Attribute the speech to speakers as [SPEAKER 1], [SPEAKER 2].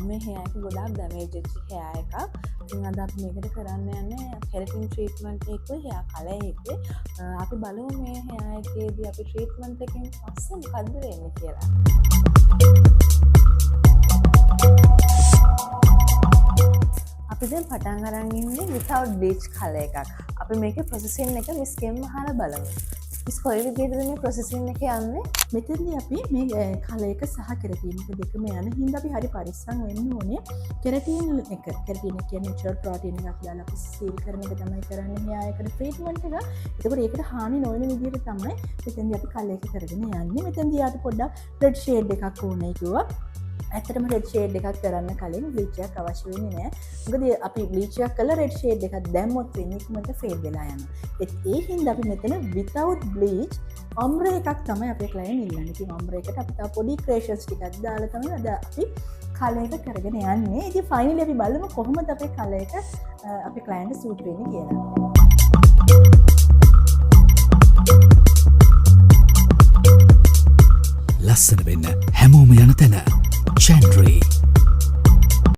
[SPEAKER 1] මේ hair එක ගොඩාක් damage වෙච්ච hair එකක්. ඉතින් අද අපි මේකට කරන්න යන්නේ keratin treatment එකකුයි hair color එකකුයි. අපි බලමු මේ hair එකේදී අපි treatment එකෙන් පස්සේ මොකද්ද වෙන්නේ කියලා. අපි දැන් පටන් අරන් ඉන්නේ without bleach color එකක්. අපි මේකේ processing එක මිස් කෙම්ම අහලා බලමු. මිස් කොයි විදිහටද මේ processing එක යන්නේ?
[SPEAKER 2] මෙතනදී අපි මේ කලර් එක සහ කෙරටින් එක දෙකම යන හින්දා අපි හරි පරිස්සම් වෙන්න ඕනේ. කෙරටින් එක කියන්නේ natural protein එකක් දාලා අපි සීල් කරන එක තමයි කරන්නේ hair එකට treatment එක. එතකොට ඒකට හානි නොවන විදිහට තමයි මෙතනදී අපි කලර් එක කරගෙන යන්නේ. මෙතනදී යාට පොඩ්ඩක් red shade එකක් ඕනේ කිව්වා. ඇත්තටම red shade එකක් කරන්න කලින් bleach එකක් අවශ්‍ය වෙන්නේ නැහැ. මොකද අපි bleach එකක් කළා red shade එකක් දැම්මොත් වෙන්නේ ඉක්මනට fade වෙලා යනවා. ඒ හින්දා අපි මෙතන without bleach ombre එකක් තමයි අපේ client ඉල්ලන්නේ. ඉතින් ombre එකට අපි තව පොඩි creations ටිකක් දාලා තමයි අද අපි color එක කරගෙන යන්නේ. ඉතින් finally අපි බලමු කොහොමද අපේ color එක අපේ client suit වෙන්නේ කියලා.
[SPEAKER 3] ලස්සන වෙන්න හැමෝම යන තැන Chandri